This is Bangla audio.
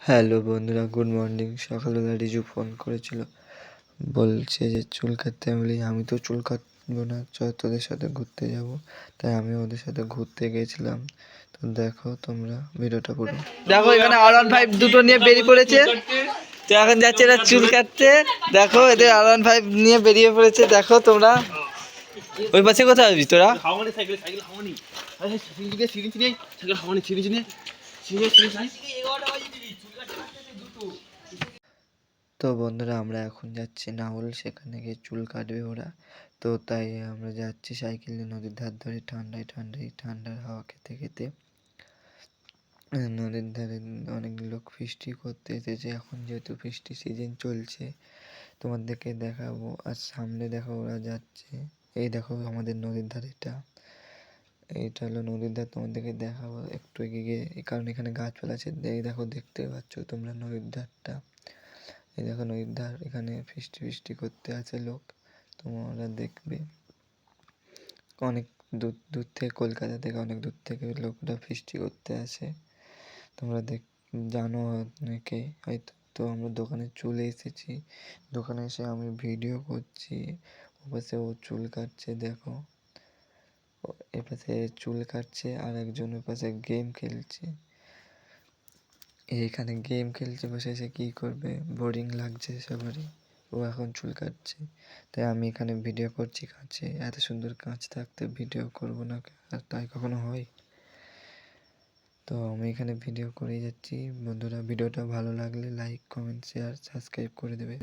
হ্যালো বন্ধুরা, গুড মর্নিং। সকালবেলা রিজু ফোন করেছিল, বলছে যে চুল কাটতে। আমি বলি আমি তো চুল কাটবো না, তোদের সাথে ঘুরতে যাব। তাই আমি ওদের সাথে ঘুরতে গেছিলাম। তো দেখো তোমরা ভিডিওটা পুরো দেখো। এখানে R15 দুটো নিয়ে বেরিয়ে পড়েছে। তো এখন যাচ্ছে এরা চুল কাটতে। দেখো এদের R15 নিয়ে বেরিয়ে পড়েছে। দেখো তোমরা ওই পাশে কোথায় আসবি তোরা? তো বন্ধুরা, আমরা এখন যাচ্ছি নাউল, সেখানে গিয়ে চুল কাটবে ওরা। তো তাই আমরা যাচ্ছি সাইকেল নিয়ে নদীর ধার ধরে, ঠান্ডার হাওয়া খেতে খেতে। নদীর ধারে অনেক লোক ফিস্টি করতে এসেছে। এখন যেহেতু ফিস্টি সিজন চলছে, তোমাদেরকে দেখাবো। আর সামনে দেখো ওরা যাচ্ছে। এই দেখো আমাদের নদীর ধার, এইটা হলো নদীর ধার। তোমাদেরকে দেখাবো একটু এগিয়ে গিয়ে, কারণ এখানে গাছপালা আছে। এই দেখো, দেখতে পাচ্ছ তোমরা নদীর ধারটা। এই দেখো নদীর ধার, এখানে ফিস্টি করতে আছে লোক, তোমরা দেখবে। অনেক দূর দূর থেকে, কলকাতা থেকে অনেক দূর থেকে লোকরা ফিস্টি করতে আসে। তোমরা জানো অনেকে হয়তো। তো আমরা দোকানে চলে এসেছি। দোকানে এসে আমি ভিডিও করছি। ওপাশে ও চুল কাটছে, দেখো এপাশে চুল কাটছে আর একজন ওপাশে গেম খেলছে। এইখানে গেম খেলছে বসে, সে কী করবে, বোরিং লাগছে সবারই। ও এখন চুল কাটছে, তাই আমি এখানে ভিডিও করছি কাছে। এত সুন্দর কাঁচ থাকতে ভিডিও করব না, আর তাই কখনো হয়? তো আমি এখানে ভিডিও করে যাচ্ছি। বন্ধুরা, ভিডিওটা ভালো লাগলে লাইক, কমেন্ট, শেয়ার, সাবস্ক্রাইব করে দেবে।